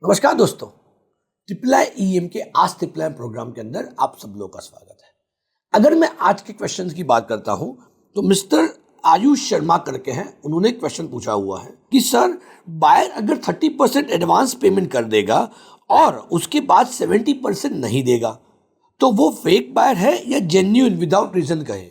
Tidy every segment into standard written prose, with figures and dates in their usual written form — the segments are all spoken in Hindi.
नमस्कार दोस्तों, ट्रिपल आई ईएम के आज ट्रिपल आई प्रोग्राम के अंदर आप सब लोगों का स्वागत है। अगर मैं आज के क्वेश्चंस की बात करता हूं तो मिस्टर आयुष शर्मा करके हैं, उन्होंने एक क्वेश्चन पूछा हुआ है कि सर बायर अगर 30% एडवांस पेमेंट कर देगा और उसके बाद 70% नहीं देगा तो वो फेक बायर है या जेन्युइन विदाउट रीजन कहे।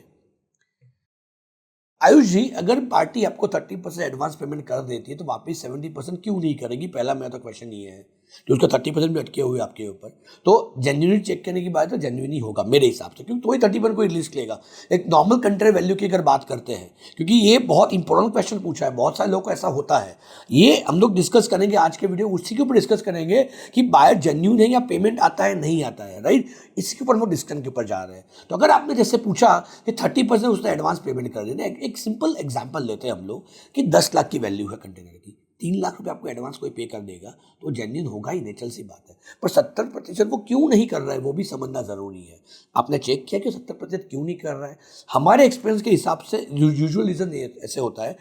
आयुष जी, अगर पार्टी आपको 30% एडवांस पेमेंट कर देती है तो वापस 70% क्यों नहीं करेगी? पहला मेरा तो क्वेश्चन ये है कि उसका 30% भी अटके हुए आपके ऊपर, तो जेन्युइन चेक करने की बात है, जेन्युइन ही होगा मेरे हिसाब से, क्योंकि तो ही 30% कोई रिस्क लेगा। एक नॉर्मल कंट्री वैल्यू की अगर बात करते हैं, क्योंकि ये बहुत इंपॉर्टेंट क्वेश्चन पूछा है, बहुत सारे लोगों को ऐसा होता है। ये हम लोग डिस्कस करेंगे आज के वीडियो, उसी के ऊपर डिस्कस करेंगे कि बायर जेन्युइन है या पेमेंट आता है नहीं आता है, राइट। इसी के ऊपर हम लोग डिस्कशन के ऊपर जा रहे हैं। तो अगर आपने जैसे पूछा कि 30% उसने एडवांस पेमेंट कर देना, एक सिंपल एग्जाम्पल लेते हैं हम लोग कि 10 लाख की वैल्यू है कंटेनर की, 3 लाख रुपए आपको एडवांस कोई पे कर देगा तो जेन्युइन होगा ही, नेचुरल सी बात है। पर 70% वो क्यों नहीं कर रहा है वो भी समझना जरूरी है। आपने चेक किया कि 70% क्यों नहीं कर रहा है? हमारे एक्सपीरियंस के हिसाब से यूजुअल रीजन ऐसे होता है,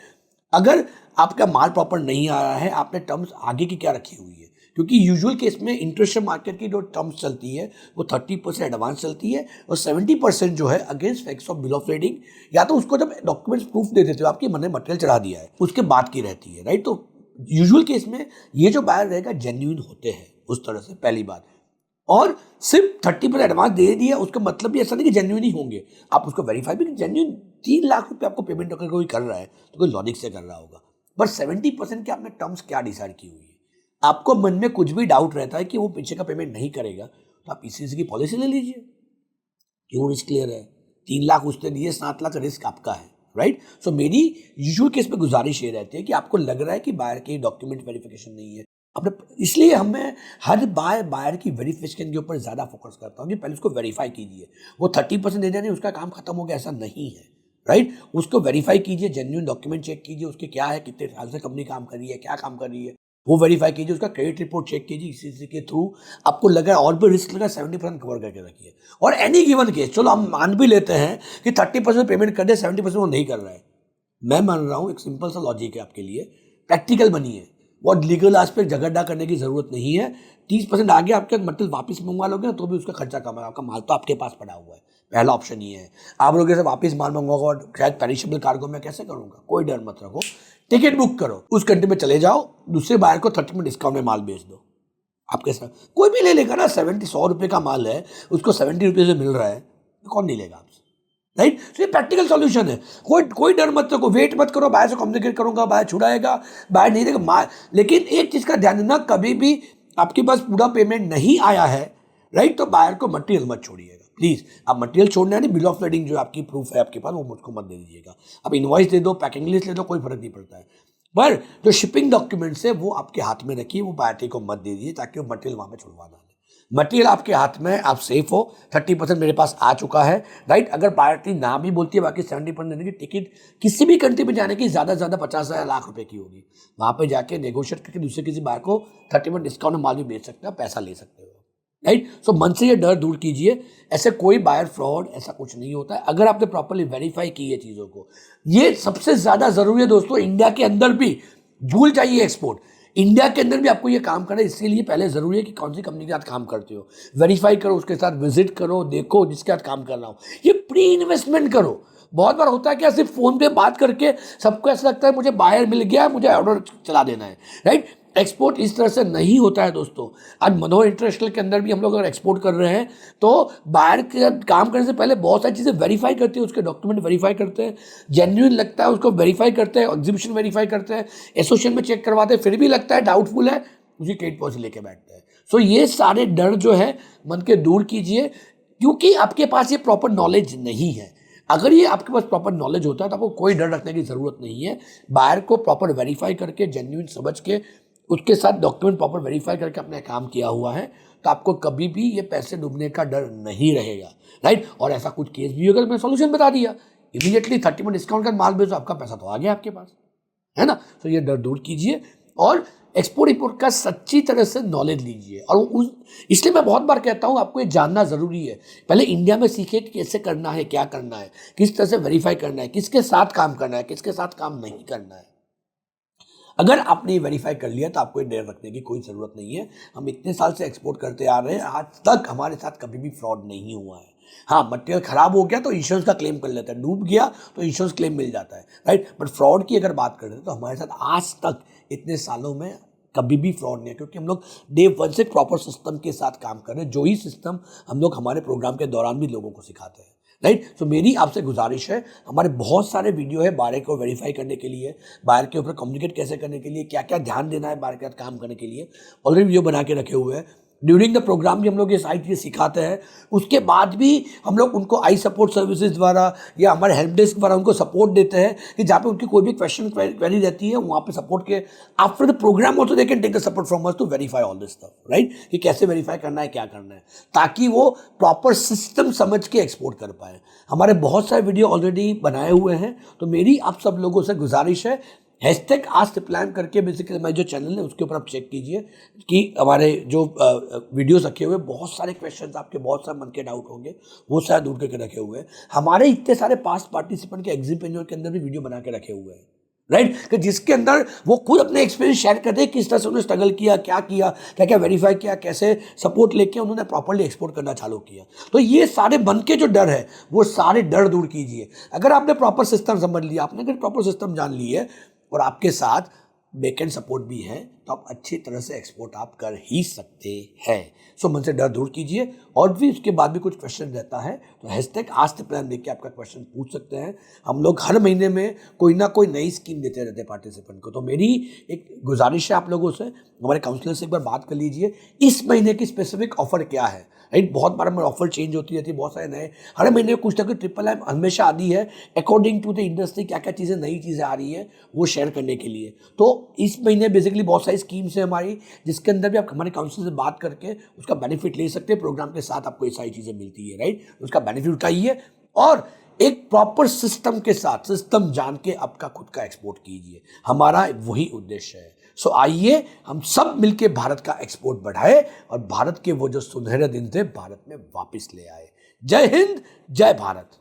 अगर आपका माल प्रॉपर नहीं आ रहा है, आपने टर्म्स आगे की क्या रखी हुई है, क्योंकि यूजुअल केस में इंटरेस्ट मार्केट की जो टर्म्स चलती है वो 30% एडवांस चलती है और 70% जो है against facts of bill of leading, या तो उसको जब डॉक्यूमेंट्स प्रूफ दे देते हो आपकी मैंने मटेरियल चढ़ा दिया है उसके बाद की रहती है, राइट। तो यूजुअल केस में ये जो बायर रहेगा जेन्युइन होते हैं उस तरह से, पहली बात। और सिर्फ 30% एडवांस दे दिया उसका मतलब भी ऐसा नहीं कि जेन्युइन ही होंगे, आप उसको वेरीफाई भी जेन्युइन 3 लाख रुपए आपको पेमेंट अगर कोई कर रहा है तो कोई लॉजिक से कर रहा होगा। पर 70% के आपने टर्म्स क्या डिसाइड की हुई है? आपको मन में कुछ भी डाउट रहता है कि वो पीछे का पेमेंट नहीं करेगा तो आप इसी की पॉलिसी ले लीजिए। क्यों रिस्क ले रहे हैं? 3 लाख उसने दिए, 7 लाख रिस्क आपका है, राइट। सो मेरी यूजुअल केस में गुजारिश ये रहती है कि आपको लग रहा है कि बायर की डॉक्यूमेंट वेरिफिकेशन नहीं है अपने, इसलिए हमें हर बायर की वेरिफिकेशन के ऊपर ज़्यादा फोकस करता हूँ कि पहले उसको वेरीफाई कीजिए। वो 30% दे देने उसका काम खत्म हो गया, ऐसा नहीं है, राइट। उसको वेरीफाई कीजिए, जेन्युइन डॉक्यूमेंट चेक कीजिए, उसके क्या है, कितने साल से कंपनी काम कर रही है, क्या काम कर रही है, वो वेरीफाई कीजिए। उसका क्रेडिट रिपोर्ट चेक कीजिए, इसी के थ्रू आपको लगा और भी रिस्क लगा 70% कवर करके रखिए। और एनी गिवन केस, चलो हम मान भी लेते हैं कि 30% पेमेंट कर दे, 70% वो नहीं कर रहा है, मैं मान रहा हूँ एक सिंपल सा लॉजिक है आपके लिए, प्रैक्टिकल बनिए। बहुत लीगल एस्पेक्ट झगड़ा करने की जरूरत नहीं है। 30% आगे आपके मटेरियल वापस मंगवा लोगे ना तो भी उसका खर्चा कम है, आपका माल तो आपके पास पड़ा हुआ है। पहला ऑप्शन ये है। आप लोग ऐसे वापस माल मंगवाओगे और शायद पेरिशेबल कार्गो में कैसे करूंगा, कोई डर मत रखो, टिकट बुक करो, उस कंट्री में चले जाओ, दूसरे बायर को 30% डिस्काउंट में माल बेच दो। आपके साथ कोई भी ले लेगा ना, 100 रुपये का माल है उसको 70 रुपये से मिल रहा है, कौन नहीं लेगा आपसे, राइट। तो ये प्रैक्टिकल सॉल्यूशन है। कोई डर मत रखो, वेट मत करो बायर से कम्युनिकेट करूंगा, बायर छुड़ाएगा, बायर नहीं देगा। लेकिन एक चीज का ध्यान देना, कभी भी आपके पास पूरा पेमेंट नहीं आया है, राइट, तो बायर को मटेरियल मत छोड़िएगा प्लीज। आप मटेरियल छोड़ना है नहीं, बिल ऑफ लीडिंग जो आपकी प्रूफ है आपके पास वो मुझको मत दे दीजिएगा। आप इनवॉइस दे दो, पैकिंग लिस्ट ले दो, कोई फर्क नहीं पड़ता है। पर जो शिपिंग डॉक्यूमेंट्स है वो आपके हाथ में रखिए, वो बायर को मत दे दीजिए ताकि वो मटेरियल वहां पे छुड़वा ना ले। मटेरियल आपके हाथ में, आप सेफ हो। 30% मेरे पास आ चुका है, राइट। अगर पार्टी ना भी बोलती है बाकी 70% देने की टिकट किसी भी कंट्री में जाने की ज़्यादा से ज़्यादा 50,000 लाख रुपए की होगी। वहां पे जाके नेगोशिएट करके दूसरे किसी बायर को 30% डिस्काउंट में माल भी बेच सकते हो, पैसा ले सकते हो, राइट। सो मन से ये डर दूर कीजिए, ऐसे कोई बायर फ्रॉड ऐसा कुछ नहीं होता है अगर आपने प्रॉपर्ली वेरीफाई की है चीज़ों को। ये सबसे ज़्यादा ज़रूरी है दोस्तों। इंडिया के अंदर भी भूल जाइए एक्सपोर्ट, इंडिया के अंदर भी आपको ये काम करना है। इसके लिए पहले जरूरी है कि कौन सी कंपनी के साथ काम करते हो, वेरीफाई करो, उसके साथ विजिट करो, देखो जिसके साथ काम कर रहा हो, ये प्री इन्वेस्टमेंट करो। बहुत बार होता है क्या, सिर्फ फोन पे बात करके सबको ऐसा लगता है मुझे बायर मिल गया, मुझे ऑर्डर चला देना है, राइट। एक्सपोर्ट इस तरह से नहीं होता है दोस्तों। आज मनोहर इंटरनेशनल के अंदर भी हम लोग अगर एक्सपोर्ट कर रहे हैं तो बायर के साथ काम करने से पहले बहुत सारी चीज़ें वेरीफाई करते हैं, उसके डॉक्यूमेंट वेरीफाई करते हैं, जेन्युइन लगता है उसको वेरीफाई करते हैं, एग्जीबिशन वेरीफाई करते हैं, एसोसिएशन में चेक करवाते हैं, फिर भी लगता है डाउटफुल है, उसी क्रेडिट पॉलिसी लेके बैठते हैं। सो ये सारे डर जो है मन के दूर कीजिए, क्योंकि आपके पास ये प्रॉपर नॉलेज नहीं है। अगर ये आपके पास प्रॉपर नॉलेज होता है तो आपको कोई डर रखने की जरूरत नहीं है। बायर को प्रॉपर वेरीफाई करके, जेन्युइन समझ के, उसके साथ डॉक्यूमेंट प्रॉपर वेरीफाई करके अपने काम किया हुआ है तो आपको कभी भी ये पैसे डूबने का डर नहीं रहेगा, राइट। और ऐसा कुछ केस भी अगर मैं सॉल्यूशन बता दिया, इमीडिएटली 30% डिस्काउंट का माल बेचो, आपका पैसा तो आ गया आपके पास, है ना। तो ये डर दूर कीजिए और एक्सपोर्ट इंपोर्ट का सच्ची तरह से नॉलेज लीजिए। और इसलिए मैं बहुत बार कहता हूँ आपको ये जानना जरूरी है। पहले इंडिया में सीखिए कि कैसे करना है, क्या करना है, किस तरह से वेरीफाई करना है, किसके साथ काम करना है, किसके साथ काम नहीं करना है। अगर आपने वेरीफाई कर लिया तो आपको ये डर रखने की कोई ज़रूरत नहीं है। हम इतने साल से एक्सपोर्ट करते आ रहे हैं, आज तक हमारे साथ कभी भी फ्रॉड नहीं हुआ है। हाँ, मटेरियल खराब हो गया तो इंश्योरेंस का क्लेम कर लेते हैं, डूब गया तो इंश्योरेंस क्लेम मिल जाता है, राइट। बट फ्रॉड की अगर बात करें तो हमारे साथ आज तक इतने सालों में कभी भी फ्रॉड नहीं है, क्योंकि हम लोग डे वन से प्रॉपर सिस्टम के साथ काम कर रहे हैं, जो ही सिस्टम हम लोग हमारे प्रोग्राम के दौरान भी लोगों को सिखाते हैं, राइट। तो मेरी आपसे गुजारिश है, हमारे बहुत सारे वीडियो है बायर को वेरीफाई करने के लिए, बायर के ऊपर कम्युनिकेट कैसे करने के लिए, क्या क्या ध्यान देना है बायर के साथ काम करने के लिए, ऑलरेडी वीडियो बना के रखे हुए हैं। ड्यूरिंग द प्रोग्राम भी हम लोग ये सारी चीज़ें सिखाते हैं। उसके बाद भी हम लोग उनको आई सपोर्ट सर्विसेज द्वारा या हमारे हेल्प डेस्क द्वारा उनको सपोर्ट देते हैं कि जहाँ पे उनकी कोई भी क्वेश्चन क्वेरी रहती है वहाँ पे सपोर्ट के after the programme also they can take the support from us to verify all this stuff, right, कि कैसे वेरीफाई करना है, क्या करना है, ताकि वो प्रॉपर सिस्टम समझ के एक्सपोर्ट कर पाए। हमारे बहुत सारे वीडियो ऑलरेडी बनाए हुए हैं, तो मेरी आप सब लोगों से गुजारिश है, हैशटैग आस्क प्लान करके बेसिकली हमारे जो चैनल है उसके ऊपर आप चेक कीजिए कि हमारे जो वीडियोस रखे हुए, बहुत सारे क्वेश्चंस आपके बहुत सारे मन के डाउट होंगे, वो शायद दूर करके रखे हुए हैं। हमारे इतने सारे पास्ट पार्टिसिपेंट के एग्जिट पेन्योर के अंदर भी वीडियो बना के रखे हुए हैं, राइट, कि जिसके अंदर वो खुद अपने एक्सपीरियंस शेयर करते हैं, किस तरह से उन्होंने स्ट्रगल किया, क्या क्या क्या वेरीफाई किया, कैसे सपोर्ट लेके उन्होंने प्रॉपर्ली एक्सपोर्ट करना चालू किया। तो ये सारे मन के जो डर है वो सारे डर दूर कीजिए। अगर आपने प्रॉपर सिस्टम समझ लिया, आपने अगर प्रॉपर सिस्टम जान ली है और आपके साथ बैकएंड सपोर्ट भी है, तो आप अच्छी तरह से एक्सपोर्ट आप कर ही सकते हैं। सो मन से डर दूर कीजिए, और भी उसके बाद भी कुछ क्वेश्चन रहता है तो हैशटैग आस्क प्लान देके आपका क्वेश्चन पूछ सकते हैं। हम लोग हर महीने में कोई ना कोई नई स्कीम देते रहते हैं पार्टिसिपेंट को। तो मेरी एक गुजारिश है आप लोगों से, हमारे काउंसलर से एक बार बात कर लीजिए, इस महीने की स्पेसिफिक ऑफर क्या है, राइट। बहुत बार हमारे ऑफर चेंज होती रहती है, बहुत सारे नए, हर महीने कुछ ना कुछ ट्रिपल एम हमेशा आती है, अकॉर्डिंग टू द इंडस्ट्री क्या क्या चीज़ें, नई चीज़ें आ रही है वो शेयर करने के लिए। तो इस महीने बेसिकली बहुत सारी स्कीम्स है हमारी, जिसके अंदर भी आप हमारे काउंसलर से बात करके उसका बेनिफिट ले सकते हैं। प्रोग्राम के साथ आपको ये सारी चीज़ें मिलती है, राइट, उसका बेनिफिट उठाइए और एक प्रॉपर सिस्टम के साथ, सिस्टम जान के आपका खुद का एक्सपोर्ट कीजिए। हमारा वही उद्देश्य है। सो आइए हम सब मिलके भारत का एक्सपोर्ट बढ़ाए और भारत के वो जो सुनहरे दिन थे भारत में वापस ले आए। जय हिंद, जय भारत।